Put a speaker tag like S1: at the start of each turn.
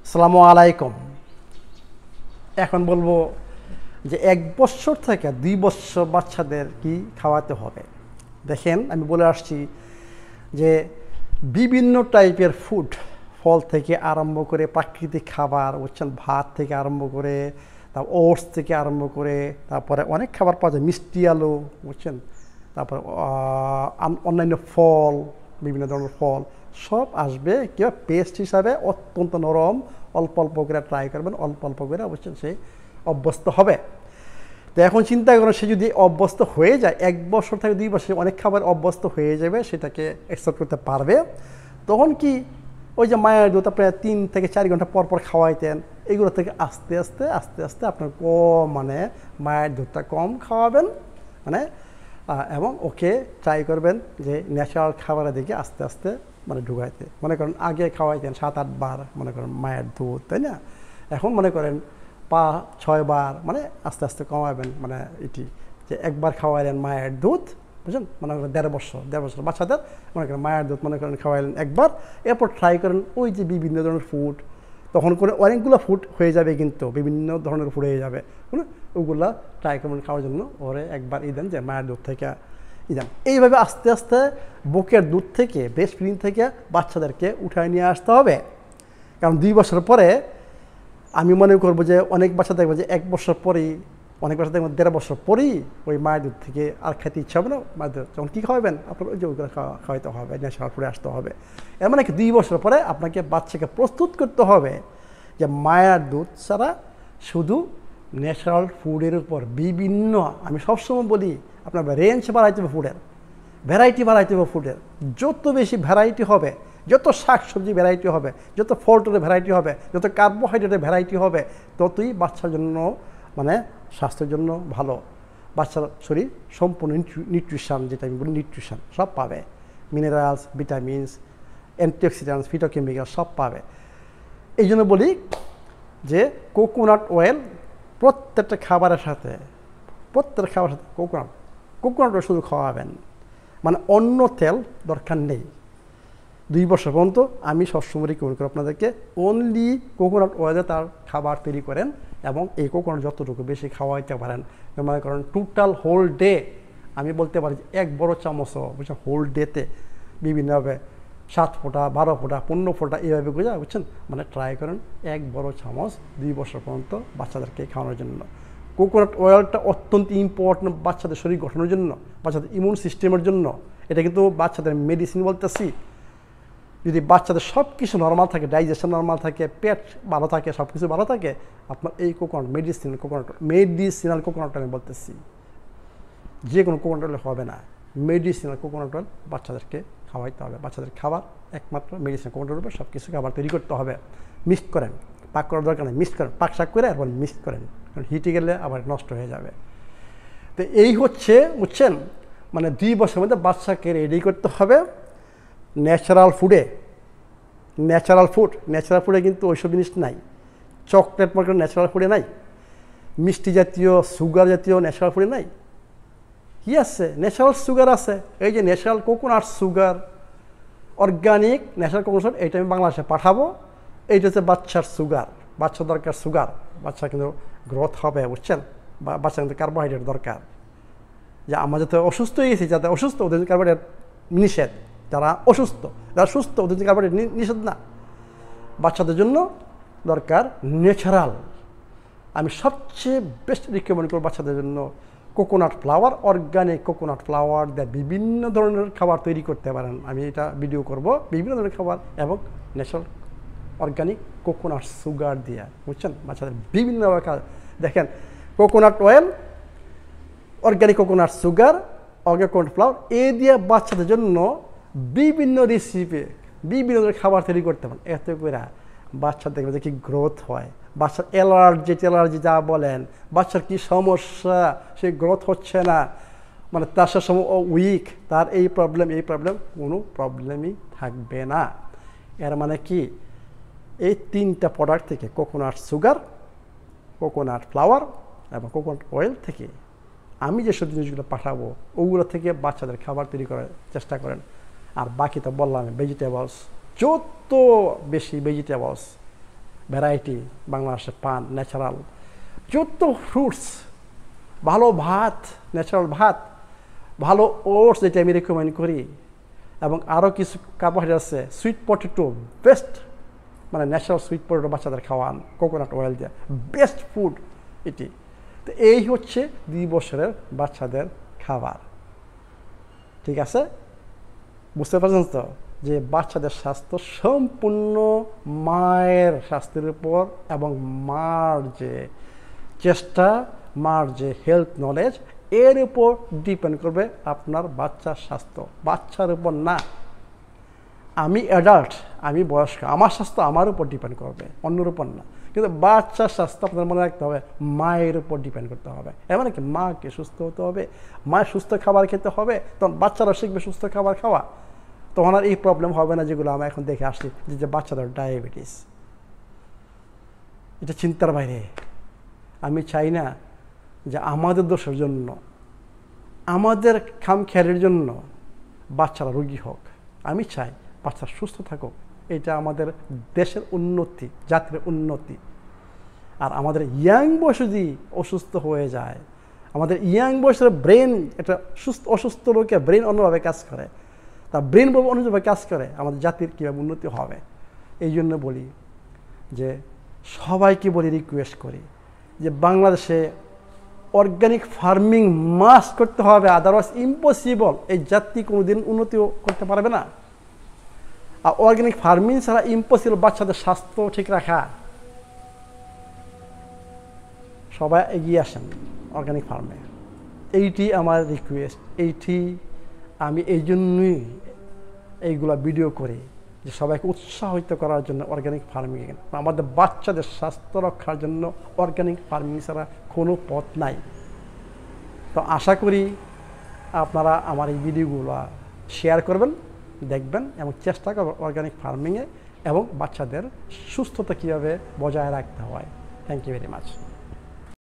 S1: আসসালামু আলাইকুম। এখন বলবো যে 1 বছর থেকে 2 বছর বাচ্চাদের কি খাওয়াতে হবে। দেখেন, আমি বলে আসছি যে বিভিন্ন টাইপের ফুড, ফল থেকে আরম্ভ করে প্রাকৃতিক খাবার, বুঝছেন, ভাত থেকে আরম্ভ করে, তারপর ওটস থেকে আরম্ভ করে, তারপরে অনেক খাবার পাওয়া যায়, মিষ্টি আলু, বুঝছেন, তারপর অন্যান্য ফল, বিভিন্ন ধরনের ফল সব আসবে কিংবা পেস্ট হিসাবে অত্যন্ত নরম, অল্প অল্প করে ট্রাই করবেন, অল্প অল্প করে অবশ্যই সে অভ্যস্ত হবে। তো এখন চিন্তা করেন, সে যদি অভ্যস্ত হয়ে যায়, 1 বছর থেকে 2 বছর অনেক খাবার অভ্যস্ত হয়ে যাবে, সেটাকে অ্যাকসেপ্ট করতে পারবে। তখন কি ওই যে মায়ের দুধ আপনার 3 থেকে 4 ঘন্টা পর পর খাওয়াইতেন, এগুলো থেকে আস্তে আস্তে আস্তে আস্তে আপনার মায়ের দুধটা কম খাওয়াবেন, এবং ওকে ট্রাই করবেন যে ন্যাচারাল খাবারের দিকে আস্তে আস্তে ঢুকাইতে। মনে করেন আগে খাওয়াইতেন 7-8 বার মনে করেন মায়ের দুধ, তাই না? এখন মনে করেন 5-6 বার, আস্তে আস্তে কমাবেন। এটি যে একবার খাওয়াইলেন মায়ের দুধ, বুঝলেন, মনে করেন 1.5 বছর বাচ্চাদের মনে করেন মায়ের দুধ মনে করেন খাওয়াইলেন একবার। এরপর ট্রাই করেন ওই যে বিভিন্ন ধরনের ফুড, তখন করে অনেকগুলো ফুড হয়ে যাবে, কিন্তু বিভিন্ন ধরনের ফুড হয়ে যাবে, ওগুলা ট্রাই করবেন খাওয়ার জন্য। ওরে একবার দেন যে মায়ের দুধ থেকে দেন। এইভাবে আস্তে আস্তে বুকের দুধ থেকে, ব্রেস্ট ফিডিং থেকে বাচ্চাদেরকে উঠায় নিয়ে আসতে হবে। কারণ 2 বছর পরে আমি মনে করবো যে অনেক বাচ্চা দেখবো যে 1 বছর পরেই, অনেক বাচ্চা দেখবেন 1.5 বছর পরেই ওই মায়ের দুধ থেকে আর খেতে ইচ্ছা হবে না। মায়ের দুধ তখন কী খাওয়াবেন? আপনার ওই যে ওইগুলো খাওয়াইতে হবে, ন্যাচারাল ফুডে আসতে হবে। এর মানে কি 2 বছর পরে আপনাকে বাচ্চাকে প্রস্তুত করতে হবে যে মায়ের দুধ ছাড়া শুধু ন্যাচারাল ফুডের উপর বিভিন্ন, আমি সবসময় বলি আপনার রেঞ্জ বাড়াইতে হবে ফুডের, ভ্যারাইটি বাড়াইতে হবে ফুডের। যত বেশি ভ্যারাইটি হবে, যত শাকসবজি ভ্যারাইটি হবে, যত ফলটের ভ্যারাইটি হবে, যত কার্বোহাইড্রেটের ভ্যারাইটি হবে, ততই বাচ্চার জন্য স্বাস্থ্যের জন্য ভালো। বাচ্চার শরীর সম্পূর্ণ নিউট্রিশন, যেটা আমি বলি নিউট্রিশন সব পাবে, মিনারেলস, ভিটামিনস, অ্যান্টিঅক্সিডেন্টস, ফিটোকেমিক্যাল সব পাবে। এই জন্য বলি যে কোকোনাট অয়েল প্রত্যেকটা খাবারের সাথে কোকোনাট অয়েল শুধু খাওয়াবেন, অন্য তেল দরকার নেই। 2 বছর পর্যন্ত আমি সবসময় রিকমেন্ড করি আপনাদেরকে অনলি কোকোনাট অয়েলে তার খাবার তৈরি করেন, এবং এই কোকোনাট যতটুকু বেশি খাওয়াইতে পারেন, মনে করেন টোটাল হোল ডে, আমি বলতে পারি যে 1 বড় চামচও, বুঝছেন, হোল ডেতে বিভিন্নভাবে 7 ফোঁটা, 12 ফোঁটা, 15 ফোঁটা এইভাবে বোঝা, বুঝছেন, ট্রাই করেন 1 বড় চামচ 2 বছর পর্যন্ত বাচ্চাদেরকে খাওয়ানোর জন্য। কোকোনাট অয়েলটা অত্যন্ত ইম্পর্টেন্ট বাচ্চাদের শরীর গঠনের জন্য, বাচ্চাদের ইমিউন সিস্টেমের জন্য। এটা কিন্তু বাচ্চাদের মেডিসিন বলতেছি। যদি বাচ্চাদের সব কিছু নর্মাল থাকে, ডাইজেশন নর্মাল থাকে, পেট ভালো থাকে, সব কিছু ভালো থাকে, আপনার এই মেডিসিনাল কোকোনাট অয়েল আমি বলতেছি, যে কোনো কোকোনাট অয়েল হবে না, মেডিসিনাল কোকোনাট অয়েল বাচ্চাদেরকে খাওয়াইতে হবে। বাচ্চাদের খাবার একমাত্র মেডিসিনাল কোকোনাট অয়েলের উপর সব কিছু খাবার তৈরি করতে হবে। মিক্সড করেন, পাক করার দরকার নেই, মিক্সড করেন, পাক শাক করে একবার মিক্সড করেন, কারণ হিটে গেলে আবার নষ্ট হয়ে যাবে। তো এই হচ্ছে, বুঝছেন, 2 বছরের মধ্যে বাচ্চাকে রেডি করতে হবে ন্যাচারাল ফুডে কিন্তু ওইসব জিনিস নাই। চকলেট মনে করেন ন্যাচারাল ফুডে নাই, মিষ্টি জাতীয়, সুগার জাতীয় ন্যাচারাল ফুডে নাই। কি আছে? ন্যাচারাল সুগার আছে। এই যে natural coconut sugar, organic natural coconut, এইটা আমি বাংলাদেশে পাঠাবো। এইটা হচ্ছে বাচ্চার সুগার, বাচ্চার দরকার সুগার, বাচ্চা কিন্তু গ্রোথ হবে, বুঝছেন, বাচ্চা কিন্তু কার্বোহাইড্রেট দরকার। যে আমরা যাতে অসুস্থ হয়ে গেছি, যাতে অসুস্থ ওদের কার্বোহাইড্রেট নিষেধ, যারা অসুস্থ, যারা সুস্থ ওদের কার্বোহাইড্রেট নিষেধ না। বাচ্চাদের জন্য দরকার ন্যাচারাল। আমি সবচেয়ে বেস্ট রিকমেন্ড করব বাচ্চাদের জন্য coconut flower, organic coconut flower দিয়ে বিভিন্ন ধরনের খাবার তৈরি করতে পারেন। আমি এটা ভিডিও করব, বিভিন্ন ধরনের খাবার এবং ন্যাচারাল অর্গানিক কোকোনাট সুগার দিয়ে, বুঝছেন, বাচ্চাদের বিভিন্নভাবে দেখেন coconut oil, organic coconut sugar, organic coconut flower, এই দিয়ে বাচ্চাদের জন্য বিভিন্ন রেসিপি, বিভিন্ন ধরনের খাবার তৈরি করতে পারেন। এত করে বাচ্চা দেখবে যে কি গ্রোথ হয়, বাচ্চার অ্যালার্জি যা বলেন, বাচ্চার কি সমস্যা, সে গ্রোথ হচ্ছে না, তার সময় উইক, তার এই প্রবলেম, কোনো প্রবলেমই থাকবে না। এর কি এই 3টা প্রোডাক্ট থেকে, কোকোনাট সুগার, কোকোনাট ফ্লাওয়ার এবং কোকোনাট অয়েল থেকে আমি যেসব জিনিসগুলো পাঠাবো, ওগুলো থেকে বাচ্চাদের খাবার তৈরি করার চেষ্টা করেন। আর বাকি তো বললাম, ভেজিটেবলস, যত বেশি ভেজিটেবলস ভ্যারাইটি বাংলাদেশে পান, ন্যাচারাল যত ফ্রুটস, ভালো ভাত, ন্যাচারাল ভাত, ভালো ওটস যেটা আমি রেকমেন্ড করি, এবং আরও কিছু কার্বোহাইড্রেট আছে, সুইট পটেটো বেস্ট, মানে ন্যাচারাল সুইট পটেটো বাচ্চাদের খাওয়ান কোকোনাট অয়েল দিয়ে, বেস্ট ফুড এটি। তো এই হচ্ছে 2 বছরের বাচ্চাদের খাবার। ঠিক আছে, বুঝতে পারছেন তো যে বাচ্চাদের স্বাস্থ্য সম্পূর্ণ মায়ের স্বাস্থ্যের উপর, এবং মার যে চেষ্টা, মার যে হেলথ নলেজ, এর উপর ডিপেন্ড করবে আপনার বাচ্চার স্বাস্থ্য, বাচ্চার উপর না। আমি অ্যাডাল্ট, আমি বয়স্ক, আমার স্বাস্থ্য আমার উপর ডিপেন্ড করবে, অন্যের উপর না। কিন্তু বাচ্চার স্বাস্থ্য আপনার মনে রাখতে হবে মায়ের উপর ডিপেন্ড করতে হবে। এমন কি মাকে সুস্থ হতে হবে, মায়ের সুস্থ খাবার খেতে হবে, তখন বাচ্চারা শিখবে সুস্থ খাবার খাওয়া। তখন আর এই প্রবলেম হবে না যেগুলো আমরা এখন দেখে আসছি, যে বাচ্চাদের ডায়াবেটিস। এটা চিন্তার বাইরে। আমি চাই না যে আমাদের দোষের জন্য, আমাদের খামখেয়ালির জন্য বাচ্চারা রোগী হোক। আমি চাই বাচ্চা সুস্থ থাকুক, এটা আমাদের দেশের উন্নতি, জাতির উন্নতি। আর আমাদের ইয়াং বয়সে যদি অসুস্থ হয়ে যায়, আমাদের ইয়াং বয়সের ব্রেন, একটা অসুস্থ লোকের ব্রেন অন্যভাবে কাজ করে, তার ব্রেন অন্যভাবে কাজ করে, আমাদের জাতির কীভাবে উন্নতি হবে। এই জন্য বলি যে সবাইকে বলি, রিকোয়েস্ট করি যে বাংলাদেশে অর্গানিক ফার্মিং মাস্ট করতে হবে, আদারওয়াইজ ইম্পসিবল। এই জাতি কোনোদিন উন্নতিও করতে পারবে না। আর অর্গানিক ফার্মিং ছাড়া ইম্পসিবল বাচ্চাদের স্বাস্থ্য ঠিক রাখা। সবাই এগিয়ে আসেন অর্গানিক ফার্মে, এইটি আমার রিকোয়েস্ট। এইটি আমি এই জন্যই এইগুলা ভিডিও করি, যে সবাইকে উৎসাহিত করার জন্য অর্গানিক ফার্মিং। আমাদের বাচ্চাদের স্বাস্থ্য রক্ষার জন্য অর্গানিক ফার্মিং ছাড়া কোনো পথ নাই। তো আশা করি আপনারা আমার এই ভিডিওগুলো শেয়ার করবেন, দেখবেন, এবং চেষ্টা করবেন অর্গানিক ফার্মিংয়ে, এবং বাচ্চাদের সুস্থতা কীভাবে বজায় রাখতে হয়। Thank you very much.